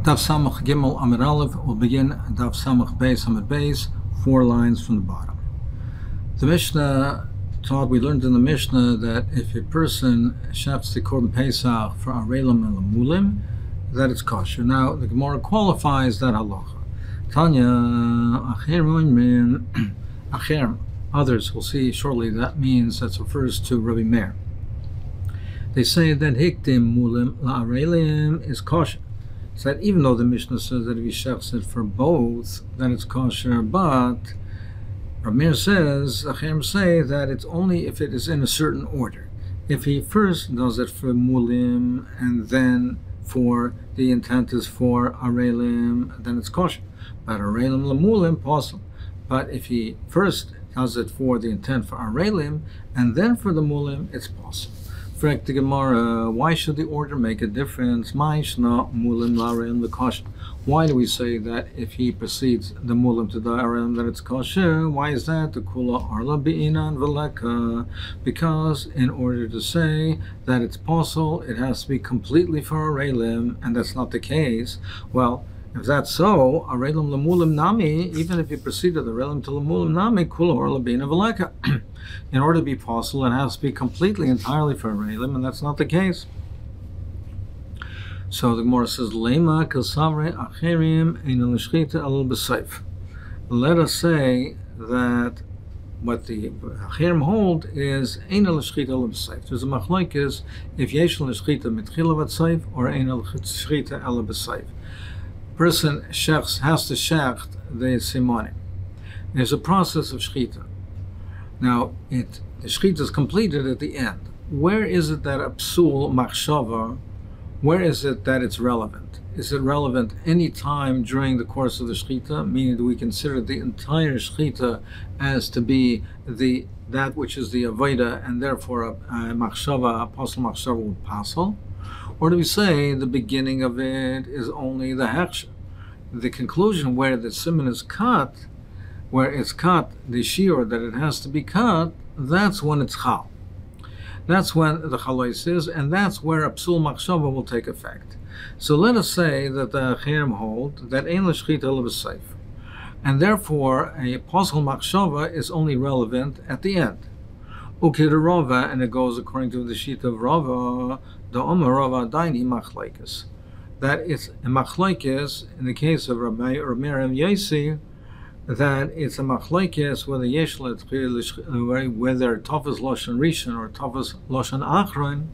Daf Samach Gimel Amud Aleph will begin Daf Samach Beis Amud Beis, 4 lines from the bottom. The Mishnah taught, we learned in the Mishnah that if a person shafts the Korban Pesach for Arelim and Lamulim, that it's kosher. Now the Gemara qualifies that halacha. Tanya Acher, others will see shortly that means that refers to Rabbi Meir. They say that Hikdim Mulim La'arelim is kosher. So that even though the Mishnah says that if he shafts it for both, then it's kosher, but Ramir says, Achim say that it's only if it is in a certain order. If he first does it for Mulim and then for the intent is for Arelim, then it's kosher. But Arelim Lamulim, possible. But if he first does it for the intent for Arelim and then for the Mulim, it's possible. Frek the Gemara, why should the order make a difference? Why do we say that if he precedes the mulim to the arelim that it's kosher? Why is that? The kula arla be'inan v'leka. Because in order to say that it's possible, it has to be completely for arelim, and that's not the case. Well, if that's so, arelim lemulim nami, even if you preceded the arelim to lemulim nami, kula arla be'inan v'leka. In order to be possible, it has to be completely, entirely for arelim, and that's not the case. So the Gemara says, "Lema kasavre acherim ein l'shchita al b'seif." Let us say that what the acherim hold is ein l'shchita al b'seif. There's a machlokes if yesh l'shchita mitchila v'seif or ein l'shchita al b'seif. Person has to shecht the simonim. There's a process of shchita. Now, the shchita is completed at the end. Where is it that a psul machshava, where is it that it's relevant? Is it relevant any time during the course of the shchita? Meaning, do we consider the entire shchita as to be that which is the avoda, and therefore a machshava, apostle machshava will passel? Or do we say the beginning of it is only the hechsher? The conclusion where the siman is cut, where it's cut, the shiur that it has to be cut, that's when it's chal. That's when the chalois is, and that's where a psul machshava will take effect. So let us say that the acherim hold that ein l'shchita ela b'seif, and therefore a apostle machshava is only relevant at the end. Ukir Rava, and it goes according to the sheet of Rava, the Omer Rava daini machlokes. That it's a machlokes in the case of Rabbi and Yosi, that it's a machlokes whether yeshlet whether tafas loshan rishon or tafas loshan achron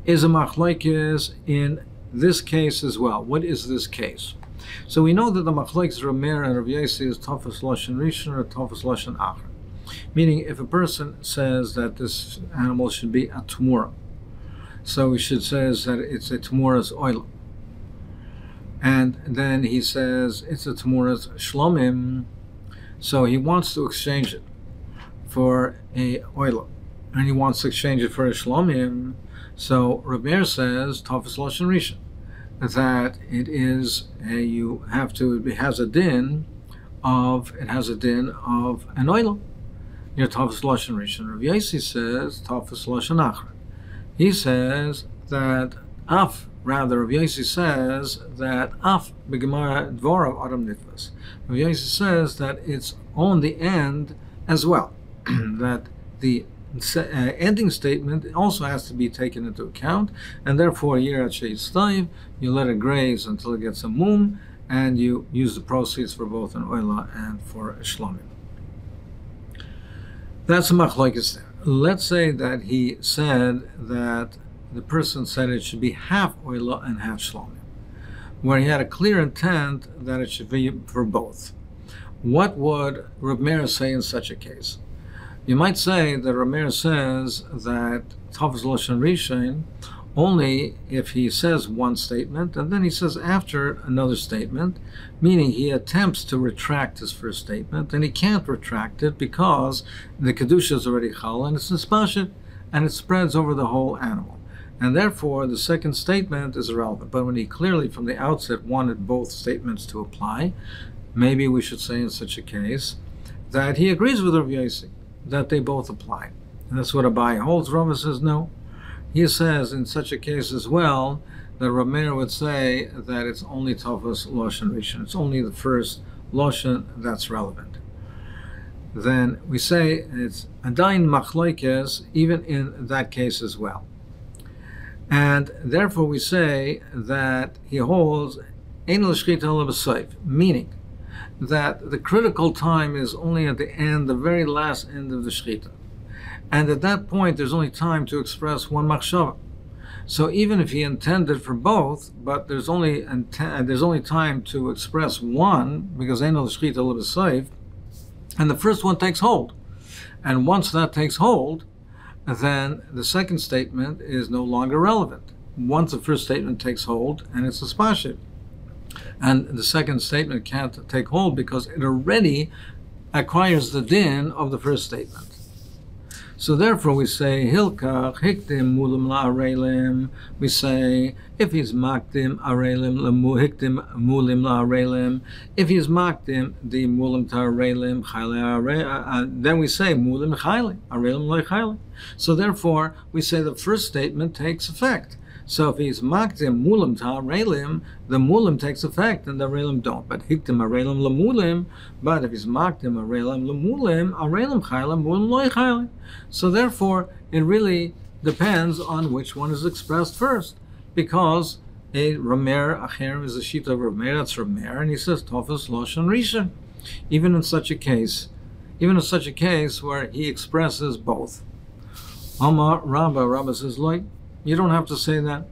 is a machlokes in this case as well. What is this case? So we know that the machlokes Rameir and Rav Yossi is tafas loshan rishon or tafas loshan achron. Meaning, if a person says that this animal should be a tumura, so he should says that it's a tumura's oil. And then he says it's a Tamura's shlomim, so he wants to exchange it for a oil, and he wants to exchange it for a shlomim. So Rabbi says Tafas Lashon Rishon that it is it has a din of an oil. Your Tafas Lashon Rishon. Rabbi Yossi says Tafas Lashon Achron. He says that Rav Yossi says that af begemara dvorav adam nitvas. Rav Yossi says that it's on the end as well. That the ending statement also has to be taken into account, and therefore yirat sheyitztayv, you let it graze until it gets a mum, and you use the proceeds for both an oila and for a shlomim. That's a machlokes there. Let's say that he said that the person said it should be half oila and half shlomim, where he had a clear intent that it should be for both. What would Rav Meir say in such a case? You might say that Rav Meir says that tafas loshan rishon only if he says one statement and then he says after another statement, meaning he attempts to retract his first statement and he can't retract it because the kedusha is already chal and it's nispashet and it spreads over the whole animal. And therefore, the second statement is irrelevant. But when he clearly, from the outset, wanted both statements to apply, maybe we should say in such a case that he agrees with Rav Yossi, that they both apply. And that's what Abai holds. Rava says no. He says in such a case as well that Rav Meir would say that it's only Tofos Loshen Rishon. It's only the first Loshen that's relevant. Then we say it's Adain Machloikes even in that case as well. And therefore we say that he holds Ein L'Shchita Ela B'Seif, meaning that the critical time is only at the end, the very last end of the Shchita. And at that point there's only time to express one Machshava. So even if he intended for both, but there's only time to express one, because Ein L'Shchita Ela B'Seif, and the first one takes hold. And once that takes hold, then the second statement is no longer relevant. Once the first statement takes hold, and it's a spashit. And the second statement can't take hold because it already acquires the din of the first statement. So therefore we say, Hilkach, Hikdim, Mulim La'arelim. We say, if he's Makdim, Arelim, Hikdim, Mulim La'arelim. If he's Makdim, the Mulim Ta'arelim, then we say, Mulim Chayli, Arelim L'Chayli. So therefore, we say the first statement takes effect. So if he's Makdim, Mulim Ta'arelim, the Mulim takes effect and the Arelim don't. But Hikdim, Arelim, L'Mulim. But if he's Makdim, Arelim, L'Mulim, Arelim Chayli, Mulim L'Chayli. So therefore, it really depends on which one is expressed first, because a Ramer Acher is a sheet of Ramer, that's Ramer, and he says Tofos Loshen Rishon. Even in such a case where he expresses both. Amar Rabba says, like, you don't have to say that.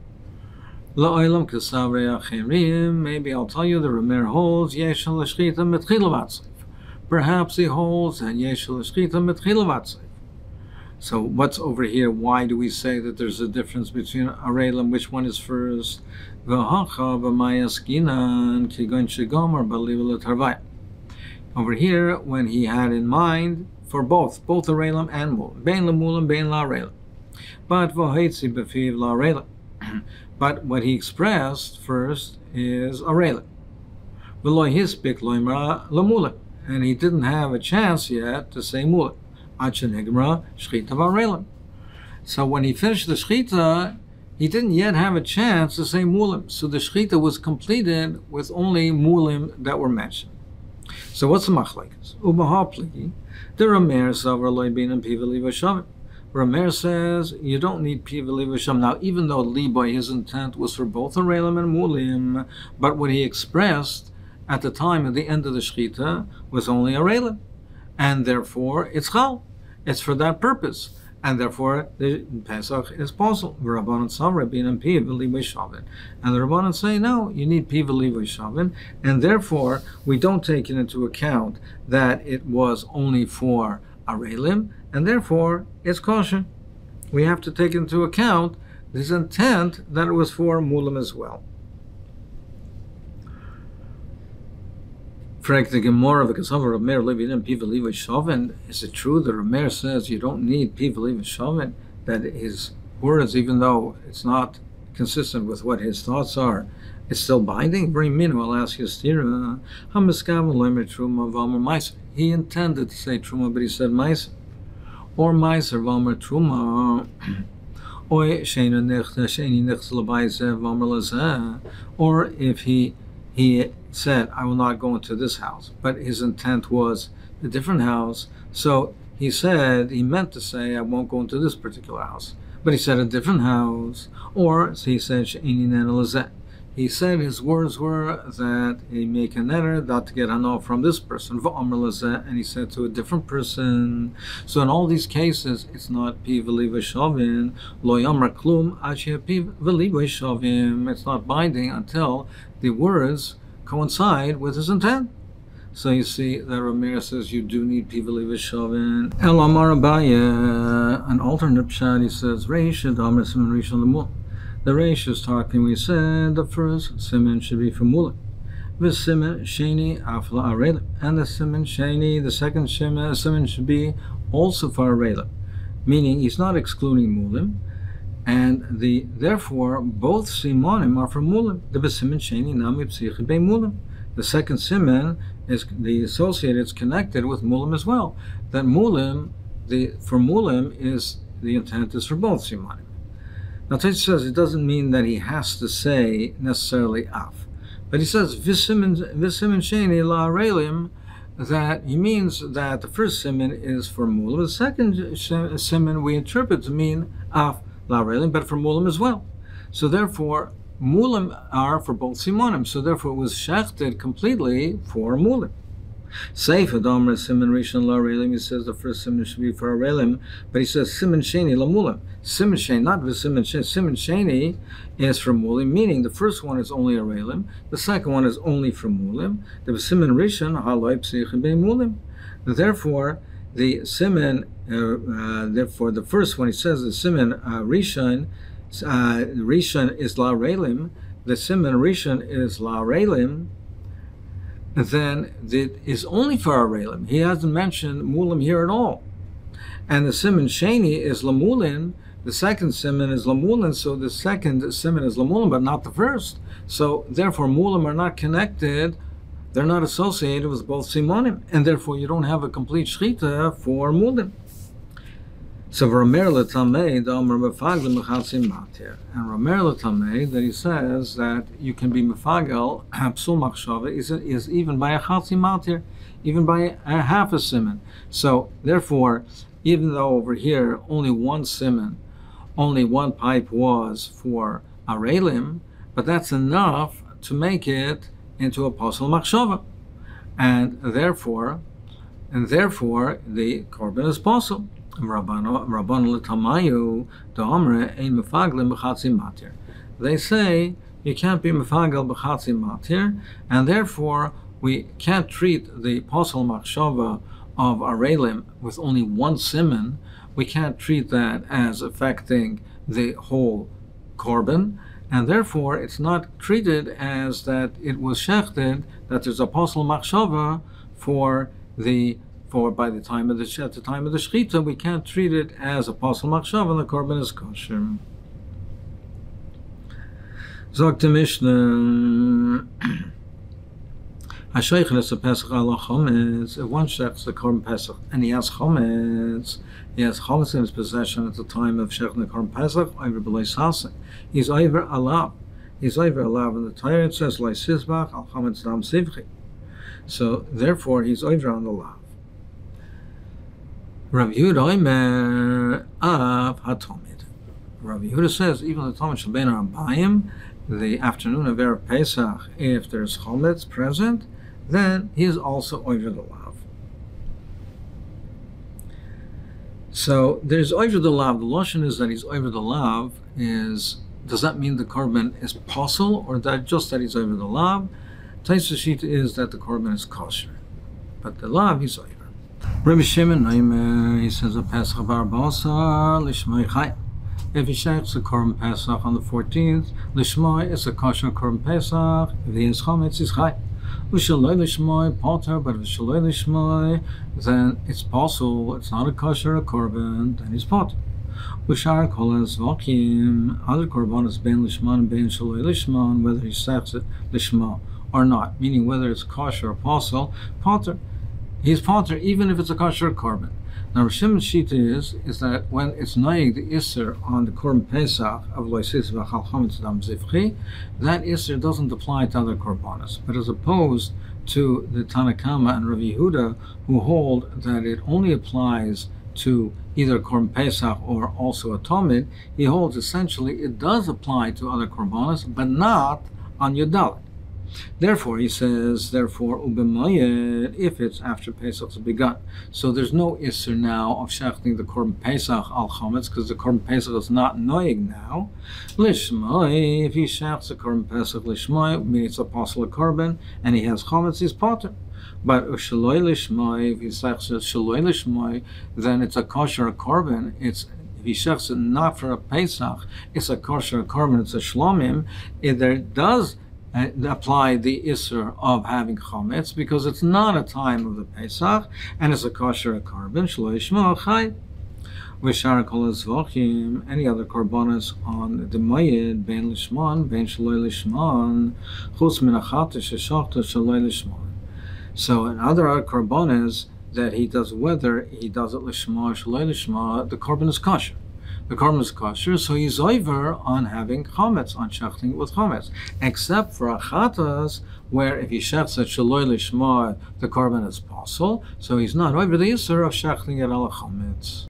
La'olam Kesavrei Acherim. Maybe I'll tell you the Ramer holds Yesh L'Shchita Mitchila V'Atzleif. Perhaps he holds and Yesh L'Shchita Mitchila V'Atzleif. So what's over here? Why do we say that there's a difference between Arelim? Which one is first? Over here, when he had in mind for both Arelim and Mulim, Bein L'Mulim, Bein La'arelim. But what he expressed first is Arelim. And he didn't have a chance yet to say Mulim. So when he finished the Shchita, he didn't yet have a chance to say Mulim. So the Shchita was completed with only Mulim that were mentioned. So what's the Machlekes? The Ramer Ramer says you don't need Piva Livasham. Now, even though Liboy, his intent was for both Arelim and Mulim, but what he expressed at the time, at the end of the Shchita, was only Arelim. And therefore, it's Chal. It's for that purpose. And therefore, the Pesach is possible. And the Rabbanan say, no, you need Piva Livay. And therefore, we don't take it into account that it was only for Arelim, and therefore, it's kosher. We have to take into account his intent that it was for Mulim as well. Is it true that Ramer says you don't need Piva Livay, that his words, even though it's not consistent with what his thoughts are, it's still binding? Very minimal. I'll ask you, Stira. He intended to say Truma, but he said Meiser. Or Meiser Valmer Truma. Or if he said, I will not go into this house, but his intent was a different house. So he said, he meant to say, I won't go into this particular house, but he said a different house. Or so he said, he said his words were that he make a netter not to get hano from this person, and he said to a different person. So in all these cases, it's not piv v'liva shavin, lo yamar klum achia piv v'liva shavim. It's not binding until the words coincide with his intent. So you see that Rameir says you do need piv v'liva shavin. El amar Abaye, an alternate pshat, he says reish adamar siman rishon lemul. The Reish is talking, we said the first siman should be for Mulim. The siman sheni afla arelim. And the siman sheni, the second siman should be also for arelim. Meaning he's not excluding Mulim. And therefore both simonim are for Mulim. The siman sheni nami psichi be Mulim. The second siman is the associated, it's connected with Mulim as well. That Mulim, for Mulim is the intent is for both simonim. Now Tosfos says it doesn't mean that he has to say necessarily af, but he says v'simin sheni la'arelim, that he means that the first siman is for mulam, the second siman we interpret to mean af la'arelim, but for mulam as well. So therefore, mulam are for both simonim. So therefore, it was shechted completely for mulam. Seif Adamar Siman Rishon la'arelim. He says the first siman should be for arelim, but he says siman sheni lamulam. Siman sheni, not siman sheni. Siman sheni is for mulim, meaning the first one is only arelim, the second one is only for mulim. The siman rishon haloi psichim be mulim. Therefore, the siman, therefore the first one, he says the siman rishon. Rishon is la'arelim. The siman rishon is la'arelim. Then it is only for arelim. He hasn't mentioned mulim here at all. And the siman sheni is lamulin. The second siman is lamulin, so the second siman is lamulin, but not the first. So therefore, mulim are not connected. They're not associated with both simonim, and therefore you don't have a complete shchita for mulim. So Ramer L'Tamei, the Omer Mefagel Mechatzi Matir, and Ramer L'Tamei, that he says that you can be Mefagel Psul Machshava is even by a Chatzi Matir, even by a half a siman. So therefore, even though over here only one siman, only one pipe was for arelim, but that's enough to make it into a Psul Machshava, and therefore the korban is Psul. They say you can't be mefagel b'chatzi matir, and therefore we can't treat the posel machshava of arelim with only one siman. We can't treat that as affecting the whole korban, and therefore it's not treated as that it was shechted, that there's a posel machshava by the time of the shchita, we can't treat it as a posel machshava, and the korban is kosher. Zog the Mishnah, Hashaychnes a Pesach ala chometz. If one shechs the korban Pesach and he has chometz in his possession at the time of shechting the korban Pesach, over b'leis hasek, he's over alav. He's over alav, and the Torah says leis sizbach al chometz dam sivchi. So therefore, he's over on the lav. Rav Yehuda Omer av hatomid. Rav Yehuda says even the Talmud Shalbein Rambayim, the afternoon of Erev Pesach, if there's chometz present, then he is also over the lav. So there's over the lav. The lashon is that he's over the lav. Does that mean the korban is posel, or that just that he's over the lav? Tosfos shita is that the korban is kosher, but the lav he's over. Rabbi Shimon, he says a Pesach bar basar lishmai chayim. If he shechs the korban Pesach on the 14th, lishmai is a kosher korban Pesach. If he has chometz, is chayim. Ushaloi lishmai poter, but if shaloi lishmai, then it's possible. It's not a kosher korban, then he's poter. Ushar kol ezvakim, other korbanos ben lishman and ben shaloi lishman, whether he shechs it lishma or not, meaning whether it's kosher or poter. He's potter even if it's a kosher korban. Now, Rav Shimon's shita is that when it's naig the iser on the korban Pesach of loisis v'chal chometz dam zivchi, that iser doesn't apply to other korbanos, but as opposed to the Tanakama and Rav Yehuda, who hold that it only applies to either korban Pesach or also a tomid, he holds essentially it does apply to other korbanos, but not on Yudalit. Therefore, he says, ubemayed, if it's after Pesach's begun. So there's no isser now of shechting the korban Pesach al chometz, because the korban Pesach is not noig now. Lishmai, if he shechts the korban Pesach lishmai, meaning it's a posel korban, and he has chometz, he's potter. But shaloi lishmai, if he shechts it shaloi lishmai, then it's a kosher korban. If he shechts it not for a Pesach, it's a kosher korban, it's a shlomim. There does apply the isser of having chometz, because it's not a time of the Pesach, and it's a kosher korban. Shaloi shmo chay. V'shar kol ezvachim, any other korbanos on the mayid ben lishman, ben shaloi lishman, chutz min achat sheshachta shaloi lishman. So in other korbanos that he does, whether he does it lishma or shaloi lishma, the korban is kosher. the korban is kosher, so he's over on having chometz, on shechting with chometz, except for achatas, where if he shechts at shaloi lishma, the korban is possible, so he's not over the issur of shechting it al chometz.